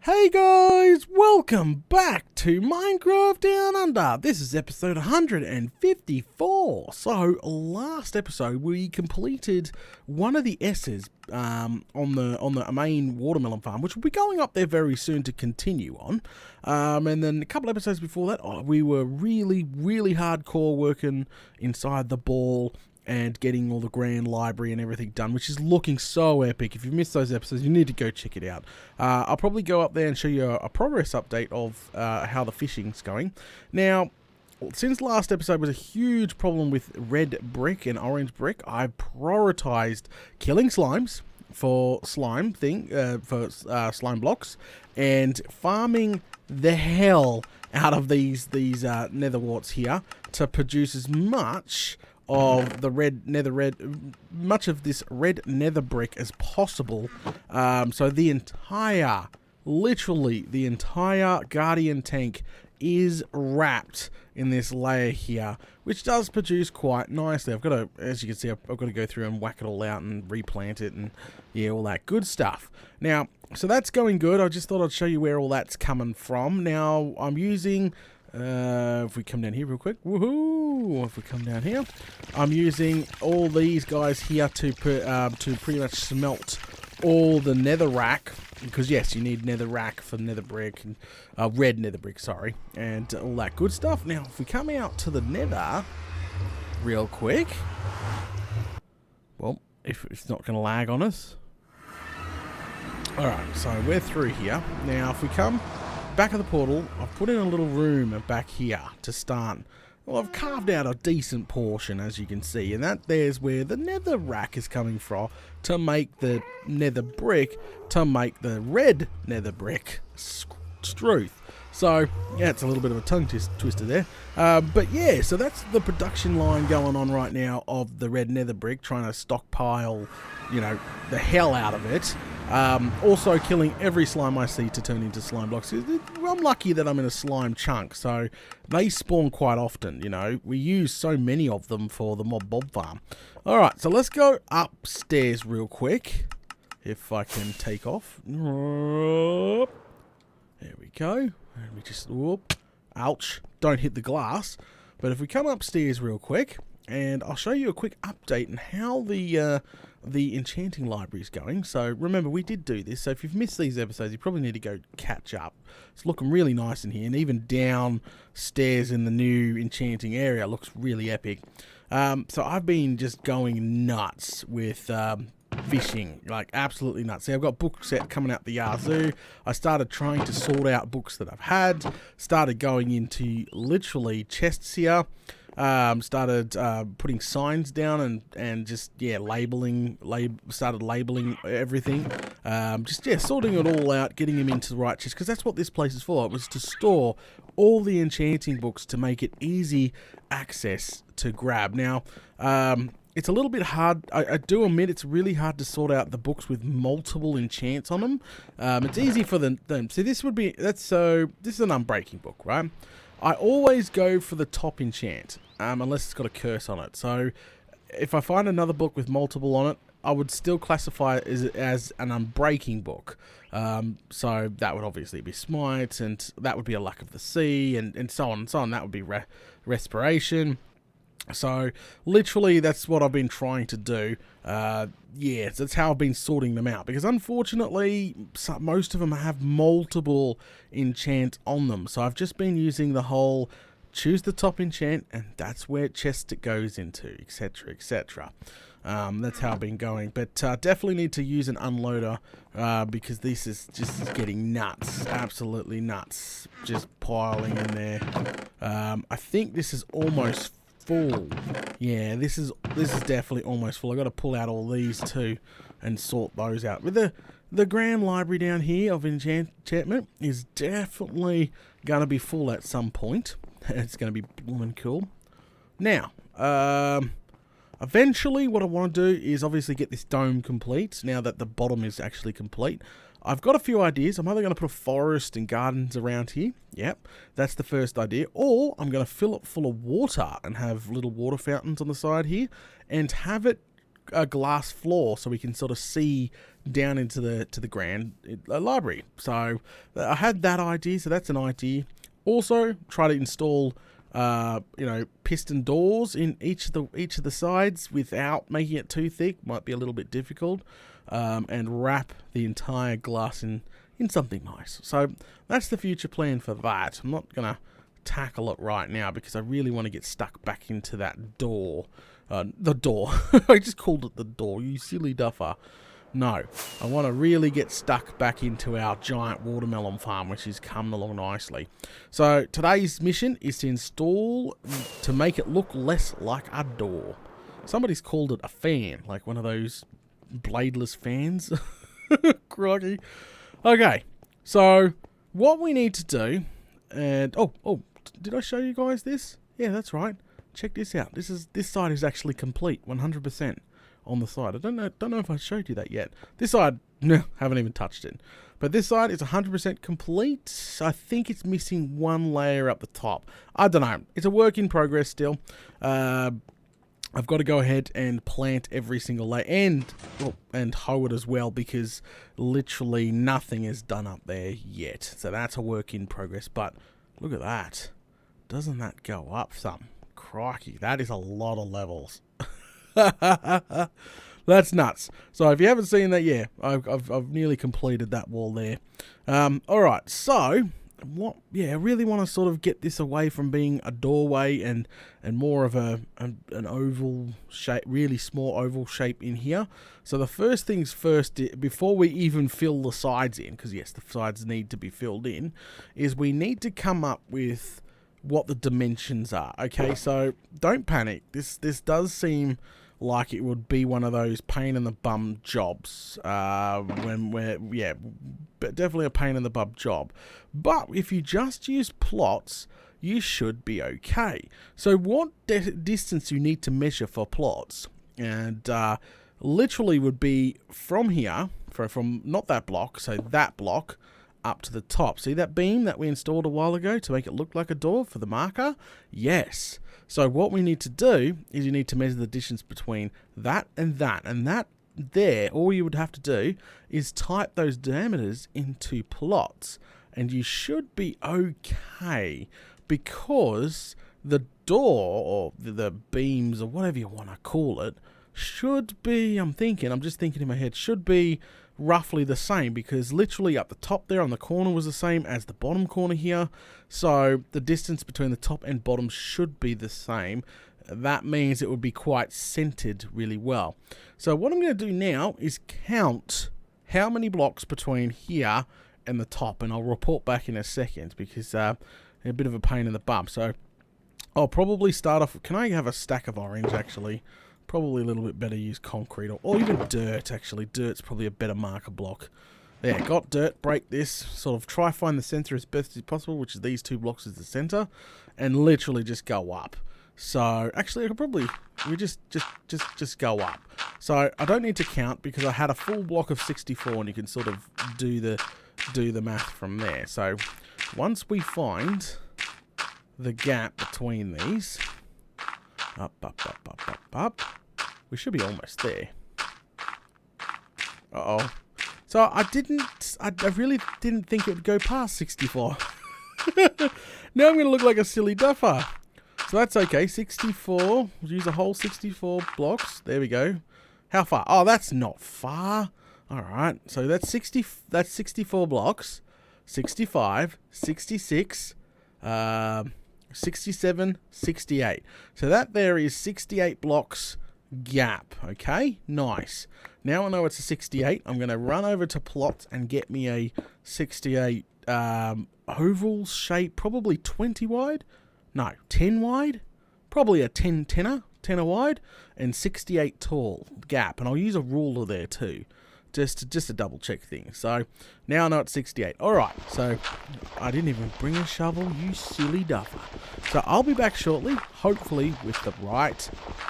Hey guys, welcome back to Minecraft Down Under. This is episode 154. So last episode we completed one of the S's on the main watermelon farm, which will be going up there very soon to continue on. And then a couple episodes before that, we were really hardcore working inside the ball and getting all the grand library and everything done, which is looking so epic. If you've missed those episodes, you need to go check it out. I'll probably go up there and show you a progress update of how the fishing's going. Now, since last episode was a huge problem with red brick and orange brick, I prioritized killing slimes for slime blocks and farming the hell out of these nether warts here to produce as much of the much of this red nether brick as possible. So literally the entire guardian tank is wrapped in this layer here, which does produce quite nicely. I've got to, as you can see, I've got to go through and whack it all out and replant it and yeah, all that good stuff. Now, so that's going good. I just thought I'd show you where all that's coming from. Now, I'm using if we come down here real quick, woohoo! If we come down here, I'm using all these guys here to pretty much smelt all the netherrack, because yes, you need netherrack for nether brick and red nether brick, sorry, and all that good stuff. Now, if we come out to the nether real quick, well, if it's not going to lag on us. All right, so we're through here now. If we come back of the portal, I've put in a little room back here to start. Well, I've carved out a decent portion, as you can see, and there's where the nether rack is coming from to make the nether brick, to make the red nether brick. Struth. So, yeah, it's a little bit of a tongue twister there. But yeah, so that's the production line going on right now of the red nether brick, trying to stockpile, you know, the hell out of it. Also killing every slime I see to turn into slime blocks. I'm lucky that I'm in a slime chunk, so they spawn quite often, you know. We use so many of them for the mob farm. Alright, so let's go upstairs real quick, if I can take off. There we go. And we just, whoop, ouch, don't hit the glass. But if we come upstairs real quick, and I'll show you a quick update on how the enchanting library is going. So remember, we did do this, so if you've missed these episodes, you probably need to go catch up. It's looking really nice in here, and even downstairs in the new enchanting area looks really epic. So I've been just going nuts with fishing, like absolutely nuts. See, I've got book set coming out the yazoo. I started trying to sort out books that I've had, started going into literally chests here, started putting signs down and just, yeah, started labeling everything, just, yeah, sorting it all out, getting them into the right chest, because that's what this place is for. It was to store all the enchanting books to make it easy access to grab. Now, it's a little bit hard. I do admit it's really hard to sort out the books with multiple enchants on them. It's easy for them. See, this is an unbreaking book, right? I always go for the top enchant, unless it's got a curse on it. So if I find another book with multiple on it, I would still classify it as an unbreaking book. So that would obviously be Smite, and that would be a Luck of the Sea, and so on and so on. That would be Respiration. So literally that's what I've been trying to do. Yeah, so that's how I've been sorting them out, because unfortunately most of them have multiple enchants on them. So I've just been using the whole choose the top enchant, and that's where chest it goes into, etc, etc. That's how I've been going, but definitely need to use an unloader, because this is just getting nuts, absolutely nuts, just piling in there. I think this is almost full. Yeah, this is definitely almost full. I got to pull out all these too and sort those out. With the grand library down here of enchantment is definitely going to be full at some point. It's going to be blooming cool. Now, eventually what I want to do is obviously get this dome complete, now that the bottom is actually complete. I've got a few ideas. I'm either going to put a forest and gardens around here. Yep, that's the first idea. Or I'm going to fill it full of water and have little water fountains on the side here, and have it a glass floor so we can sort of see down into the grand library. So I had that idea, so that's an idea. Also, try to install piston doors in each of the sides without making it too thick. Might be a little bit difficult. And wrap the entire glass in something nice. So that's the future plan for that. I'm not gonna tackle it right now because I really want to get stuck back into that door. The door. I just called it the door, you silly duffer. No, I want to really get stuck back into our giant watermelon farm, which is coming along nicely. So today's mission is to make it look less like a door. Somebody's called it a fan, like one of those bladeless fans. Crikey. Okay, so what we need to do, and did I show you guys this? Yeah, that's right. Check this out. This side is actually complete, 100%. On the side. I don't know if I showed you that yet. This side, no, haven't even touched it. But this side is 100% complete. I think it's missing one layer up the top. I don't know. It's a work in progress still. I've got to go ahead and plant every single layer and hoe it as well because literally nothing is done up there yet. So that's a work in progress. But look at that. Doesn't that go up some? Crikey, that is a lot of levels. That's nuts. So if you haven't seen that, yeah, I've nearly completed that wall there. All right, so I really want to sort of get this away from being a doorway and more of an oval shape, really small oval shape in here. So the first things first, before we even fill the sides in, because yes, the sides need to be filled in, is we need to come up with what the dimensions are. Okay, so don't panic. This does seem like it would be one of those pain in the bum jobs. But definitely a pain in the bum job. But if you just use plots, you should be okay. So what distance you need to measure for plots, and literally would be from here, from not that block, so that block, up to the top. See that beam that we installed a while ago to make it look like a door for the marker? Yes. So what we need to do is you need to measure the distance between that and that. And that there, all you would have to do is type those diameters into plots. And you should be okay because the door or the beams or whatever you want to call it should be, I'm just thinking in my head, should be roughly the same because literally up the top there on the corner was the same as the bottom corner here. So the distance between the top and bottom should be the same. That means it would be quite centered really well. So what I'm going to do now is count how many blocks between here and the top, and I'll report back in a second because a bit of a pain in the bum. So I'll probably start off, can I have a stack of orange actually? Probably a little bit better use concrete or even dirt actually. Dirt's probably a better marker block. There, got dirt, break this, sort of try find the center as best as possible, which is these two blocks as the center, and literally just go up. So actually I could probably, we just go up. So I don't need to count because I had a full block of 64 and you can sort of do the math from there. So once we find the gap between these, up. We should be almost there. Uh-oh. So I really didn't think it would go past 64. Now I'm going to look like a silly duffer. So that's okay. 64. We'll use a whole 64 blocks. There we go. How far? Oh, that's not far. All right. So that's 64 blocks. 65, 66, 67, 68. So that there is 68 blocks gap. Okay, nice. Now I know it's a 68. I'm going to run over to plots and get me a 68 oval shape, probably 20 wide. No, 10 wide. Probably a 10 wide and 68 tall gap. And I'll use a ruler there too. Just to double check things. So now I know it's 68. Alright, so I didn't even bring a shovel, you silly duffer. So I'll be back shortly, hopefully with the right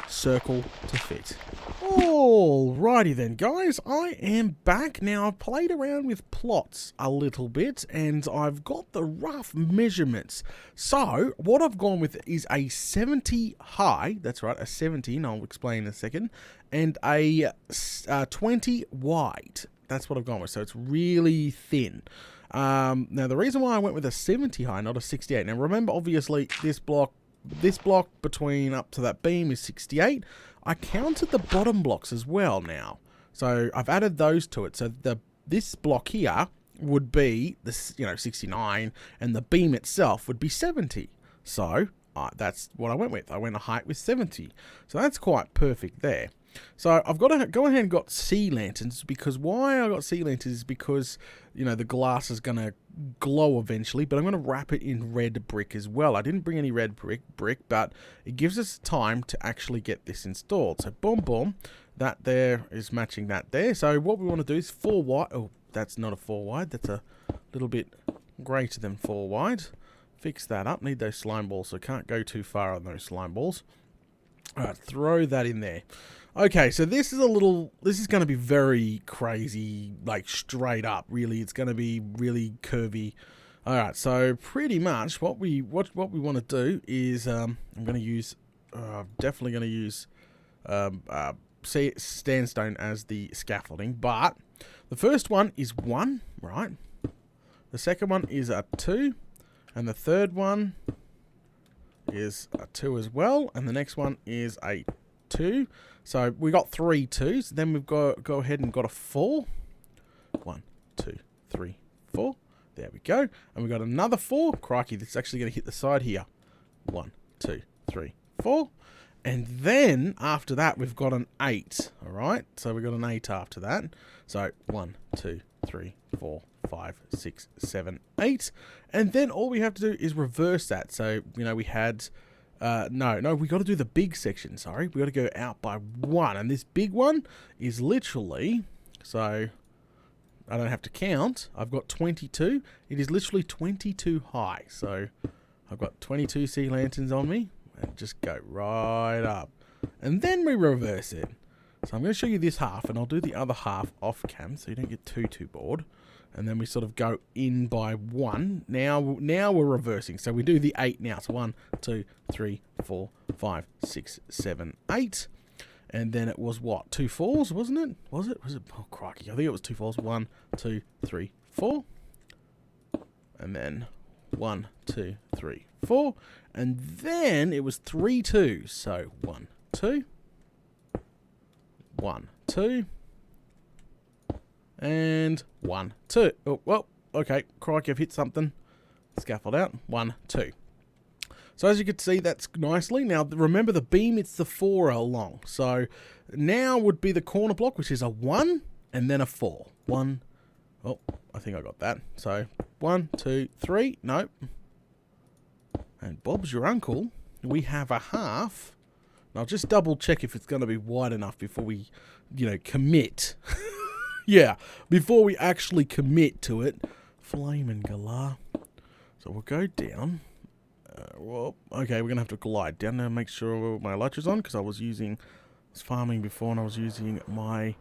circle to fit. Alrighty then, guys, I am back. Now I've played around with plots a little bit and I've got the rough measurements. So what I've gone with is a 70 high, that's right, a 70, and I'll explain in a second, and a 20 wide. That's what I've gone with. So it's really thin. Now, the reason why I went with a 70 high, not a 68. Now, remember, obviously, this block between up to that beam is 68. I counted the bottom blocks as well now. So I've added those to it. So this block here would be this, 69, and the beam itself would be 70. So that's what I went with. I went a height with 70. So that's quite perfect there. So I've got to go ahead and got sea lanterns, because why I got sea lanterns is because, the glass is going to glow eventually, but I'm going to wrap it in red brick as well. I didn't bring any red brick, but it gives us time to actually get this installed. So boom, boom, that there is matching that there. So what we want to do is 4 wide. Oh, that's not a 4 wide. That's a little bit greater than 4 wide. Fix that up. Need those slime balls, so can't go too far on those slime balls. Alright, throw that in there. Okay, so this is going to be very crazy, like straight up, really. It's going to be really curvy. Alright, so pretty much what we want to do is, I'm going to use, definitely going to use sandstone as the scaffolding, but the first one is 1, right? The second one is a 2, and the third one is a 2 as well, and the next one is a 2. So we got 3 2s. Then we've got go ahead and got a 4. 1, 2, 3, 4. There we go. And we got another 4. Crikey, this is actually going to hit the side here. 1, 2, 3, 4. And then after that, we've got an 8. All right. So we got an 8 after that. So 1, 2, 3, 4, 5, 6, 7, 8. And then all we have to do is reverse that. So, we had... no, we got to do the big section, sorry. We got to go out by 1. And this big one is literally... So, I don't have to count. I've got 22. It is literally 22 high. So, I've got 22 sea lanterns on me. And just go right up. And then we reverse it. So I'm going to show you this half, and I'll do the other half off cam so you don't get too bored. And then we sort of go in by 1. Now we're reversing. So we do the 8 now. So 1, 2, 3, 4, 5, 6, 7, 8. And then it was what? 2 4s, wasn't it? Was it? Oh, crikey. I think it was 2 4s. 1, 2, 3, 4. And then 1, 2, 3, 4. And then it was 3 2s. So 1, 2. 1, 2. And 1, 2. Oh, well, okay. Crikey, I've hit something. Scaffold out. 1, 2. So as you can see, that's nicely. Now, remember the beam, it's the 4 along. So now would be the corner block, which is a 1 and then a 4. 1. Oh, I think I got that. So 1, 2, 3. Nope. And Bob's your uncle. We have a half. And I'll just double check if it's going to be wide enough before we, commit. Yeah, before we actually commit to it. Flame and galah. So we'll go down. Okay, we're going to have to glide down there, make sure my light is on, because I was farming before and I was using my,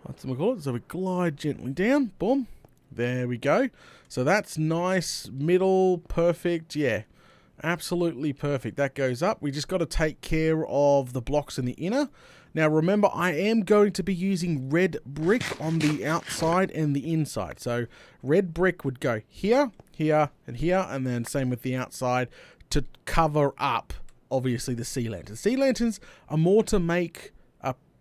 whatchamacallit? So we glide gently down, boom, there we go. So that's nice, middle, perfect, yeah, absolutely perfect. That goes up. We just got to take care of the blocks in the inner. Now remember, I am going to be using red brick on the outside and the inside. So red brick would go here, here, and here, and then same with the outside to cover up, obviously, the sea lanterns. Sea lanterns are more to make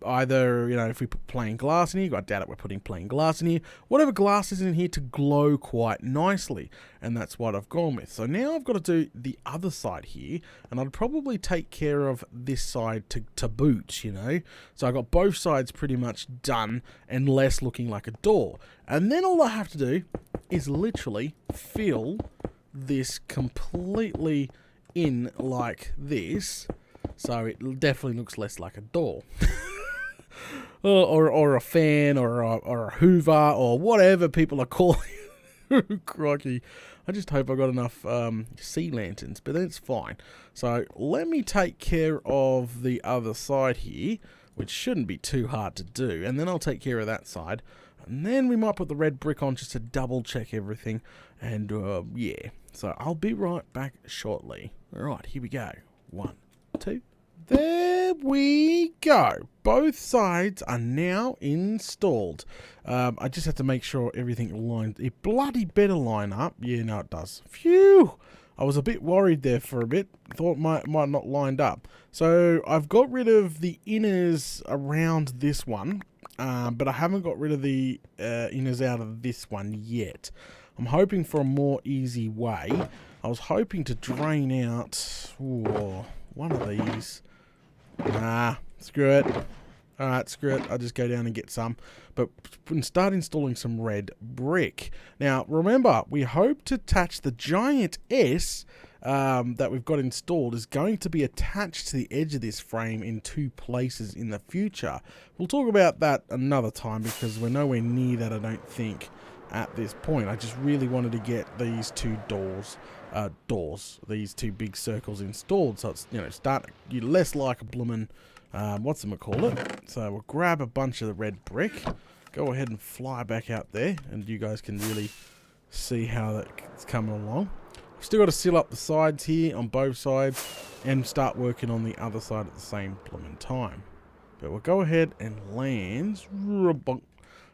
either, if we put plain glass in here, I doubt it, we're putting plain glass in here, whatever glass is in here to glow quite nicely, and that's what I've gone with. So now I've got to do the other side here, and I'd probably take care of this side to boot, So I got both sides pretty much done, and less looking like a door. And then all I have to do is literally fill this completely in like this, so it definitely looks less like a door. or a fan, or a hoover, or whatever people are calling it. Crikey. I just hope I got enough sea lanterns, but that's fine. So let me take care of the other side here, which shouldn't be too hard to do, and then I'll take care of that side. And then we might put the red brick on just to double check everything. And yeah, so I'll be right back shortly. Alright, here we go. 1, 2, There we go. Both sides are now installed. I just have to make sure everything lines. It bloody better line up. Yeah, no, it does. Phew! I was a bit worried there for a bit. Thought might not lined up. So I've got rid of the inners around this one, but I haven't got rid of the inners out of this one yet. I'm hoping for a more easy way. I was hoping to drain out one of these. Nah, screw it. Alright, screw it. I'll just go down and get some. But start installing some red brick. Now, remember, we hope to attach the giant S that we've got installed is going to be attached to the edge of this frame in 2 places in the future. We'll talk about that another time because we're nowhere near that, I don't think, at this point. I just really wanted to get these 2 these 2 big circles installed, so it's, you know, you're less like a bloomin' whatchamacallit. So we'll grab a bunch of the red brick, go ahead and fly back out there, and you guys can really see how that's coming along. We've still got to seal up the sides here on both sides and start working on the other side at the same bloomin' time. But we'll go ahead and land.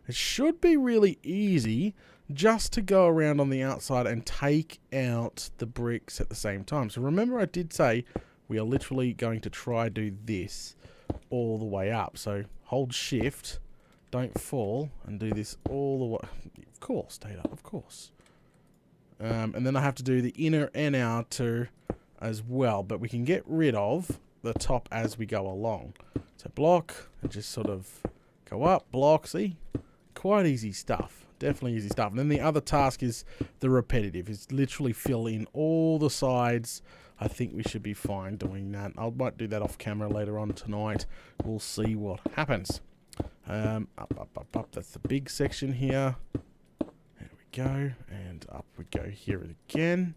It should be really easy just to go around on the outside and take out the bricks at the same time. So remember, I did say we are literally going to try do this all the way up. So hold shift, don't fall, and do this all the way. Of course, data, of course. And then I have to do the inner and outer as well, but we can get rid of the top as we go along. So block and just sort of go up, block, see? Quite easy stuff. Definitely easy stuff. And then the other task is the repetitive. It's literally fill in all the sides. I think we should be fine doing that. I might do that off camera later on tonight. We'll see what happens. Up. That's the big section here. There we go. And up we go here again.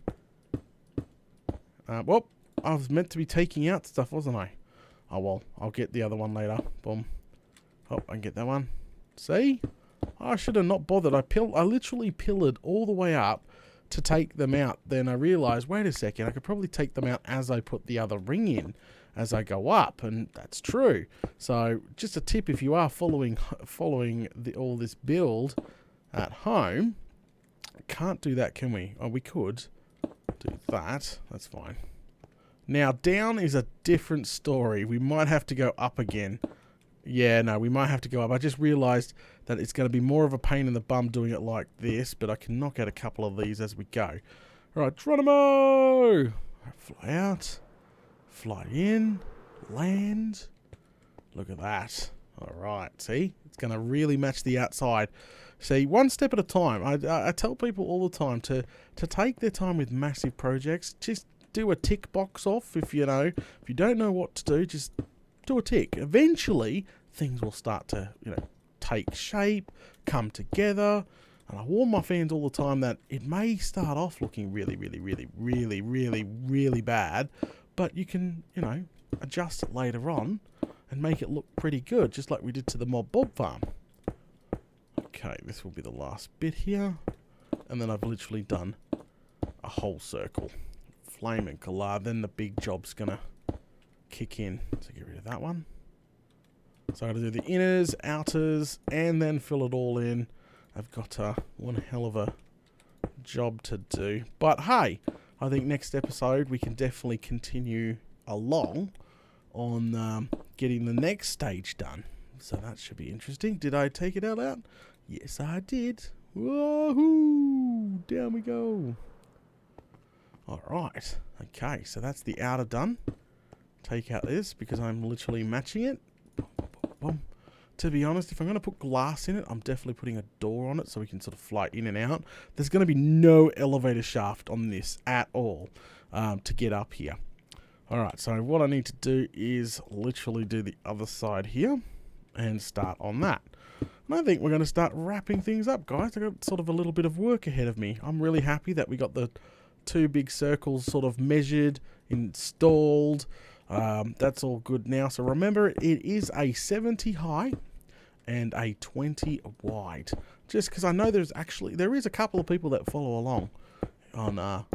Well, I was meant to be taking out stuff, wasn't I? Oh, well, I'll get the other one later. Boom. Oh, I can get that one. See? I should have not bothered. I literally pillared all the way up to take them out. Then I realized, wait a second, I could probably take them out as I put the other ring in as I go up, and that's true. So just a tip, if you are following all this build at home, can't do that, can we? Oh, we could do that. That's fine. Now down is a different story. We might have to go up again. Yeah, no, we might have to go up. I just realised that it's going to be more of a pain in the bum doing it like this, but I can knock out a couple of these as we go. Alright, Geronimo! Fly out. Fly in. Land. Look at that. Alright, see? It's going to really match the outside. See, one step at a time. I tell people all the time to take their time with massive projects. Just do a tick box off if you don't know what to do, just do a tick. Eventually, things will start to, take shape, come together. And I warn my fans all the time that it may start off looking really, really, really, really, really, really bad, but you can, adjust it later on and make it look pretty good, just like we did to the Mob Bob farm. Okay, this will be the last bit here. And then I've literally done a whole circle. Flame and collard, then the big job's gonna kick in. So get rid of that one. So I gotta do the inners, outers, and then fill it all in. I've got one hell of a job to do. But hey, I think next episode we can definitely continue along on getting the next stage done. So that should be interesting. Did I take it all out? Yes, I did. Woohoo! Down we go. Alright. Okay, so that's the outer done. Take out this because I'm literally matching it. Boom, boom, boom. To be honest, if I'm going to put glass in it, I'm definitely putting a door on it so we can sort of fly in and out. There's going to be no elevator shaft on this at all to get up here. Alright, so what I need to do is literally do the other side here and start on that. And I think we're going to start wrapping things up, guys. I got sort of a little bit of work ahead of me. I'm really happy that we got the 2 big circles sort of measured, installed. That's all good now. So remember, it is a 70 high and a 20 wide. Just because I know there is a couple of people that follow along on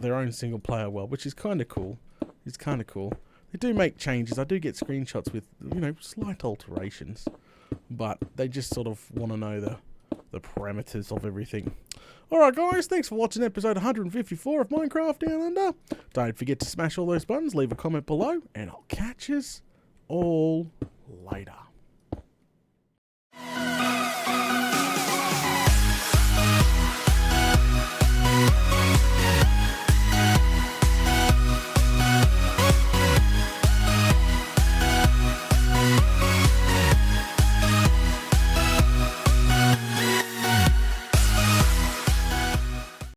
their own single player world, which is kind of cool. It's kind of cool. I do make changes. I do get screenshots with, you know, slight alterations. But they just sort of want to know the parameters of everything. Alright guys, thanks for watching episode 154 of Minecraft Down Under. Don't forget to smash all those buttons, leave a comment below, and I'll catch us all later.